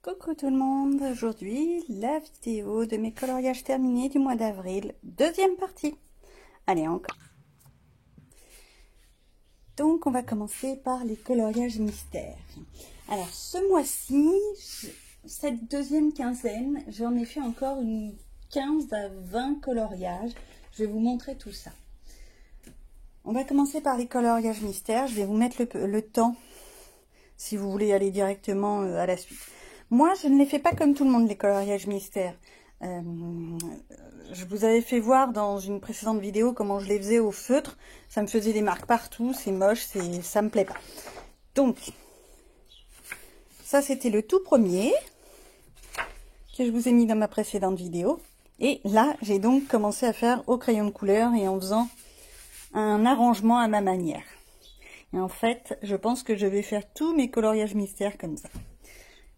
Coucou tout le monde, aujourd'hui la vidéo de mes coloriages terminés du mois d'avril, deuxième partie. Allez, encore. Donc on va commencer par les coloriages mystères. Alors ce mois-ci, cette deuxième quinzaine, j'en ai fait encore une 15 à 20 coloriages. Je vais vous montrer tout ça. On va commencer par les coloriages mystères. Je vais vous mettre le temps si vous voulez aller directement à la suite. Moi, je ne les fais pas comme tout le monde, les coloriages mystères. Je vous avais fait voir dans une précédente vidéo comment je les faisais au feutre. Ça me faisait des marques partout, c'est moche, ça me plaît pas. Donc, ça c'était le tout premier que je vous ai mis dans ma précédente vidéo. Et là, j'ai donc commencé à faire au crayon de couleur et en faisant un arrangement à ma manière. Et en fait, je pense que je vais faire tous mes coloriages mystères comme ça.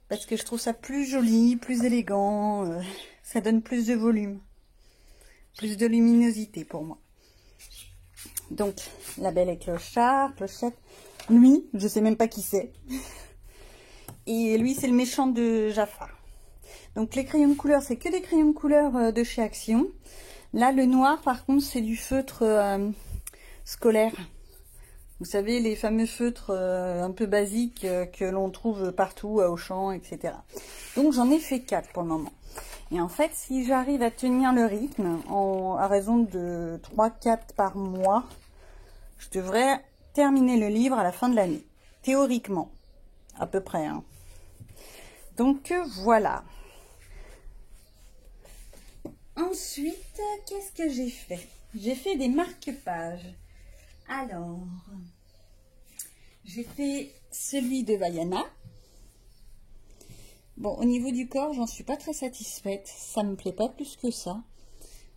Parce que je trouve ça plus joli, plus élégant, ça donne plus de volume, plus de luminosité pour moi. Donc, la belle et Clochette, lui, je sais même pas qui c'est. Et lui, c'est le méchant de Jafar. Donc, les crayons de couleur, c'est que des crayons de couleur de chez Action. Là, le noir, par contre, c'est du feutre scolaire. Vous savez, les fameux feutres un peu basiques que l'on trouve partout, à Auchan, etc. Donc, j'en ai fait 4 pour le moment. Et en fait, si j'arrive à tenir le rythme, à raison de 3-4 par mois, je devrais terminer le livre à la fin de l'année. Théoriquement, à peu près. Hein. Donc, voilà. Ensuite, qu'est-ce que j'ai fait? J'ai fait des marque-pages. Alors, j'ai fait celui de Vaiana. Bon, au niveau du corps, j'en suis pas très satisfaite. Ça me plaît pas plus que ça.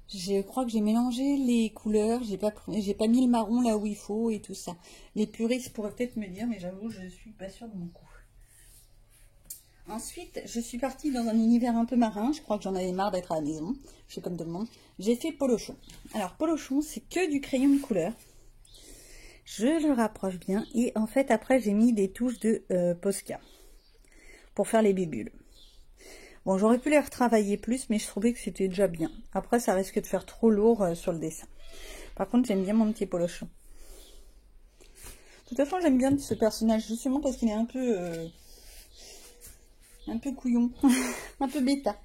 Je crois que j'ai mélangé les couleurs. J'ai pas mis le marron là où il faut et tout ça. Les puristes pourraient peut-être me dire, mais j'avoue, je suis pas sûre de mon coup. Ensuite, je suis partie dans un univers un peu marin. Je crois que j'en avais marre d'être à la maison. Je suis comme tout le monde. J'ai fait Polochon. Alors, Polochon, c'est que du crayon de couleur. Je le rapproche bien et en fait après j'ai mis des touches de Posca pour faire les bulles. Bon, j'aurais pu les retravailler plus mais je trouvais que c'était déjà bien. Après ça risque de faire trop lourd sur le dessin. Par contre j'aime bien mon petit Polochon. De toute façon j'aime bien ce personnage justement parce qu'il est un peu couillon, un peu bêta.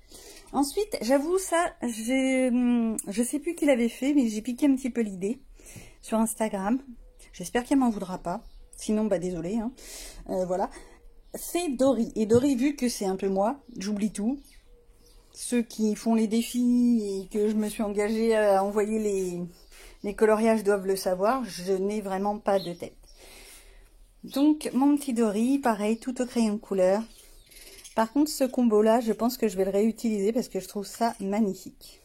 Ensuite j'avoue ça, je sais plus qui l'avait fait mais j'ai piqué un petit peu l'idée sur Instagram. J'espère qu'elle m'en voudra pas. Sinon, bah désolé. Hein. Voilà. C'est Dory. Et Dory, vu que c'est un peu moi, j'oublie tout. Ceux qui font les défis et que je me suis engagée à envoyer les coloriages doivent le savoir. Je n'ai vraiment pas de tête. Donc, mon petit Dory, pareil, tout au crayon de couleur. Par contre, ce combo-là, je pense que je vais le réutiliser parce que je trouve ça magnifique.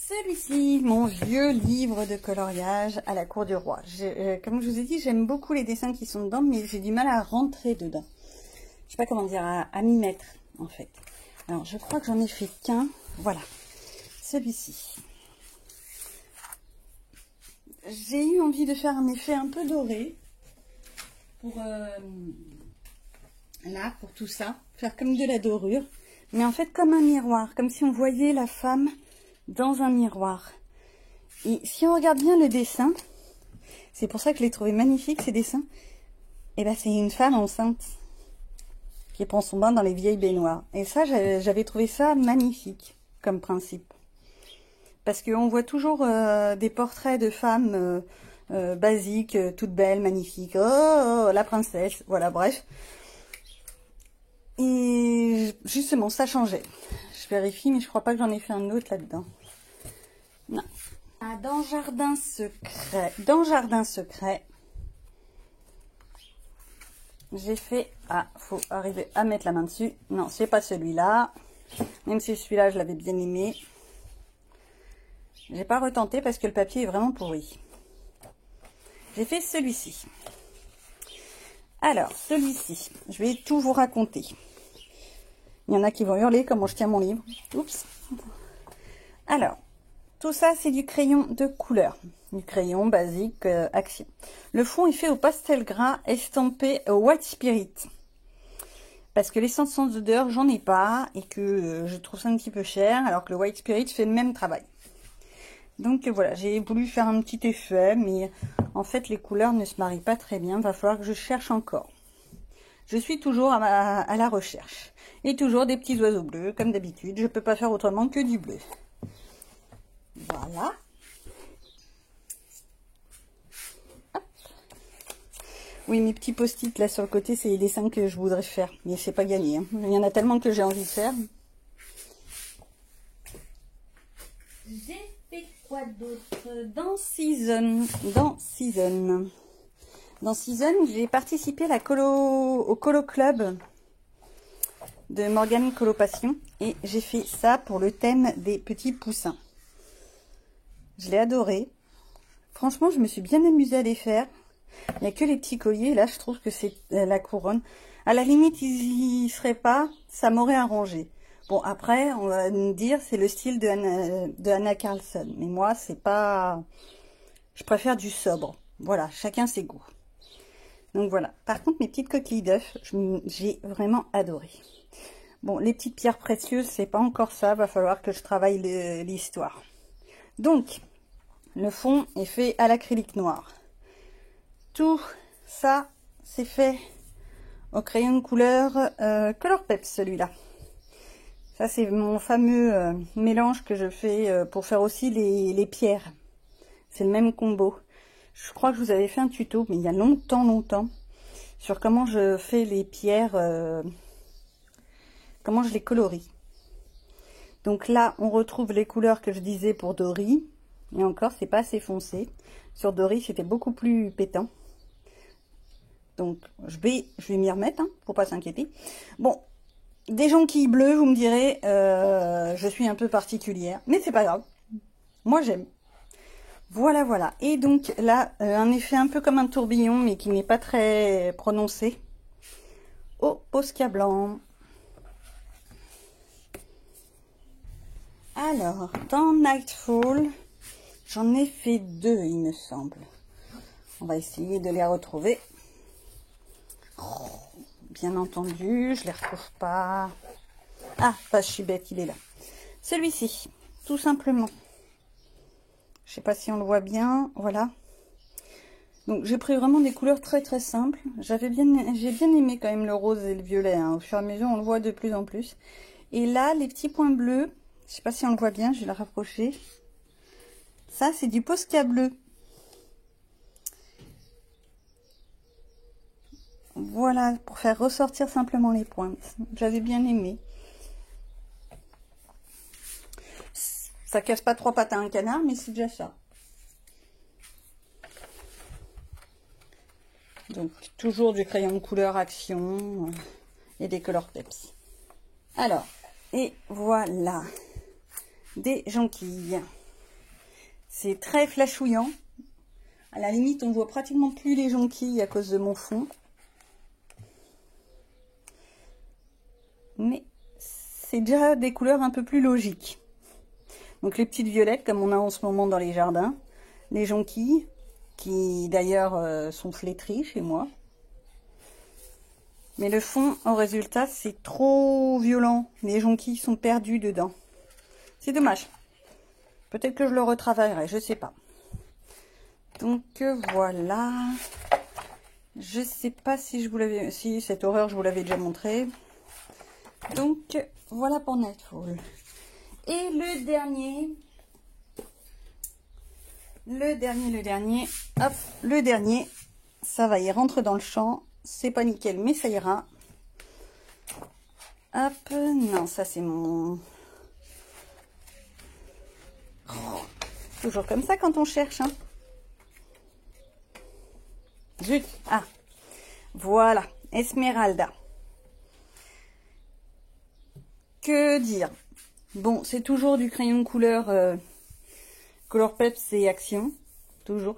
Celui-ci, mon vieux livre de coloriage à la cour du roi. Comme je vous ai dit, j'aime beaucoup les dessins qui sont dedans, mais j'ai du mal à rentrer dedans. Je sais pas comment dire, à m'y mettre, en fait. Alors, je crois que j'en ai fait qu'un. Voilà, celui-ci. J'ai eu envie de faire un effet un peu doré. Là, pour tout ça. Faire comme de la dorure. Mais en fait, comme un miroir. Comme si on voyait la femme dans un miroir. Et si on regarde bien le dessin, c'est pour ça que je l'ai trouvé magnifique ces dessins, et ben c'est une femme enceinte qui prend son bain dans les vieilles baignoires. Et ça, j'avais trouvé ça magnifique comme principe. Parce qu'on voit toujours des portraits de femmes basiques, toutes belles, magnifiques. Oh, la princesse, voilà, bref. Et justement, ça changeait. Je vérifie, mais je crois pas que j'en ai fait un autre là-dedans. Non. Ah, dans Jardin Secret, j'ai fait... Ah, faut arriver à mettre la main dessus. Non, c'est pas celui-là. Même si celui-là, je l'avais bien aimé. J'ai pas retenté parce que le papier est vraiment pourri. J'ai fait celui-ci. Alors, celui-ci, je vais tout vous raconter. Il y en a qui vont hurler comment je tiens mon livre. Oups. Alors, tout ça, c'est du crayon de couleur. du crayon basique Action. Le fond est fait au pastel gras estampé White Spirit. Parce que l'essence sans odeur, j'en ai pas et que je trouve ça un petit peu cher, alors que le White Spirit fait le même travail. Donc voilà, j'ai voulu faire un petit effet, mais en fait les couleurs ne se marient pas très bien. Va falloir que je cherche encore. Je suis toujours à la recherche. Et toujours des petits oiseaux bleus, comme d'habitude. Je peux pas faire autrement que du bleu. Voilà. Hop. Oui, mes petits post-it là sur le côté, c'est les dessins que je voudrais faire. Mais c'est pas gagné. Hein. Il y en a tellement que j'ai envie de faire. J'ai fait quoi d'autre dans Season? Dans Season, j'ai participé à au Colo Club de Morgane Colopassion. Et j'ai fait ça pour le thème des petits poussins. Je l'ai adoré. Franchement, je me suis bien amusée à les faire. Il n'y a que les petits colliers. Là, je trouve que c'est la couronne. À la limite, ils y seraient pas. Ça m'aurait arrangé. Bon, après, on va nous dire, c'est le style de Anna Carlson. Mais moi, c'est pas... Je préfère du sobre. Voilà, chacun ses goûts. Donc voilà. Par contre, mes petites coquilles d'œufs, j'ai vraiment adoré. Bon, les petites pierres précieuses, c'est pas encore ça. Va falloir que je travaille l'histoire. Donc, le fond est fait à l'acrylique noir. Tout ça, c'est fait au crayon de couleur Color Peps, celui-là. Ça, c'est mon fameux mélange que je fais pour faire aussi les pierres. C'est le même combo. Je crois que je vous avais fait un tuto, mais il y a longtemps, sur comment je fais les pierres, comment je les colorie. Donc là, on retrouve les couleurs que je disais pour Dory. Et encore, c'est pas assez foncé. Sur Dory, c'était beaucoup plus pétant. Donc, je vais m'y remettre, hein, pour pas s'inquiéter. Bon, des jonquilles bleues, vous me direz, je suis un peu particulière. Mais c'est pas grave. Moi, j'aime. Voilà, voilà. Et donc, là, un effet un peu comme un tourbillon, mais qui n'est pas très prononcé. Au Posca blanc. Alors, dans Nightfall, j'en ai fait 2, il me semble. On va essayer de les retrouver. Oh, bien entendu, je les retrouve pas. Ah, pas, je suis bête, il est là. Celui-ci, tout simplement. Je sais pas si on le voit bien, voilà. Donc j'ai pris vraiment des couleurs très simples. J'ai bien aimé quand même le rose et le violet. Hein. Au fur et à mesure, on le voit de plus en plus. Et là, les petits points bleus, je sais pas si on le voit bien, je vais le rapprocher. Ça, c'est du Posca bleu. Voilà, pour faire ressortir simplement les pointes. J'avais bien aimé. Ça casse pas 3 pattes à un canard, mais c'est déjà ça. Donc, toujours du crayon de couleur Action et des Color Peps. Alors, et voilà, des jonquilles. C'est très flashouillant. À la limite, on voit pratiquement plus les jonquilles à cause de mon fond. Mais c'est déjà des couleurs un peu plus logiques. Donc les petites violettes, comme on a en ce moment dans les jardins. Les jonquilles, qui d'ailleurs sont flétries chez moi. Mais le fond, au résultat, c'est trop violent. Les jonquilles sont perdues dedans. C'est dommage. Peut-être que je le retravaillerai, je sais pas. Donc voilà. Je sais pas si je vous l'avais... Si, cette horreur, je vous l'avais déjà montré. Donc voilà pour Nightfall. Et le dernier, hop, le dernier, ça va, il rentre dans le champ, c'est pas nickel, mais ça ira. Hop, non, ça c'est mon... Oh, toujours comme ça quand on cherche, hein. Zut, ah, voilà, Esmeralda. Que dire? Bon, c'est toujours du crayon de couleur Color Peps et Action, toujours.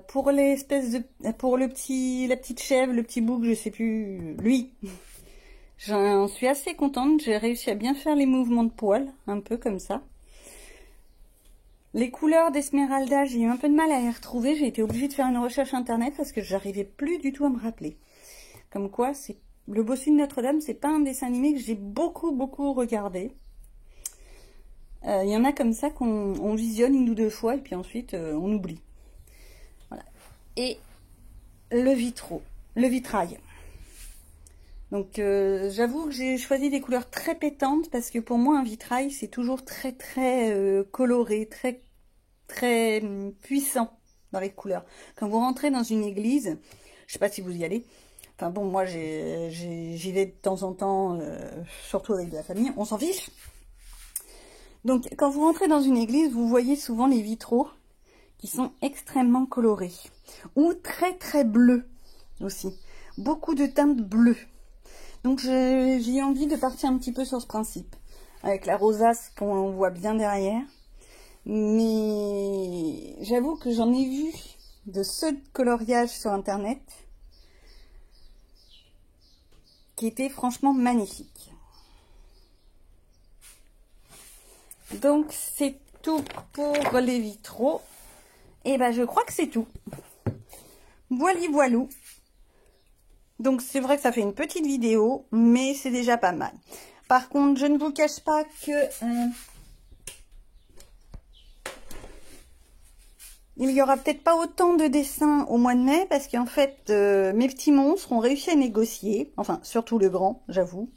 Pour l'espèce de, pour la petite chèvre, le petit bouc, je sais plus, lui. J'en suis assez contente. J'ai réussi à bien faire les mouvements de poils, un peu comme ça. Les couleurs d'Esmeralda, j'ai eu un peu de mal à les retrouver. J'ai été obligée de faire une recherche internet parce que j'arrivais plus du tout à me rappeler. Comme quoi, c'est Le Bossu de Notre-Dame, c'est pas un dessin animé que j'ai beaucoup regardé. Il y en a comme ça qu'on visionne 1 ou 2 fois et puis ensuite on oublie. Voilà. Et le vitrail. Donc j'avoue que j'ai choisi des couleurs très pétantes parce que pour moi un vitrail c'est toujours très coloré, très puissant dans les couleurs. Quand vous rentrez dans une église, je sais pas si vous y allez, enfin bon moi j'y vais de temps en temps, surtout avec de la famille, on s'en fiche. Donc quand vous rentrez dans une église, vous voyez souvent les vitraux qui sont extrêmement colorés ou très bleus aussi, beaucoup de teintes bleues. Donc j'ai envie de partir un petit peu sur ce principe, avec la rosace qu'on voit bien derrière. Mais j'avoue que j'en ai vu de ceux de coloriage sur internet qui étaient franchement magnifiques. Donc c'est tout pour les vitraux. Et ben je crois que c'est tout. Voilou. Donc c'est vrai que ça fait une petite vidéo, mais c'est déjà pas mal. Par contre, je ne vous cache pas que il y aura peut-être pas autant de dessins au mois de mai, parce qu'en fait, mes petits monstres ont réussi à négocier, enfin surtout le grand, j'avoue.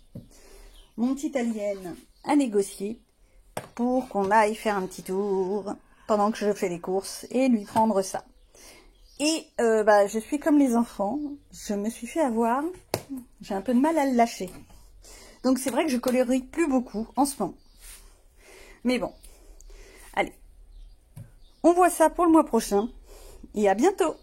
Mon petit alien a négocié pour qu'on aille faire un petit tour pendant que je fais les courses et lui prendre ça. Et je suis comme les enfants, je me suis fait avoir, j'ai un peu de mal à le lâcher. Donc c'est vrai que je colorie plus beaucoup en ce moment. Mais bon, allez, on voit ça pour le mois prochain et à bientôt!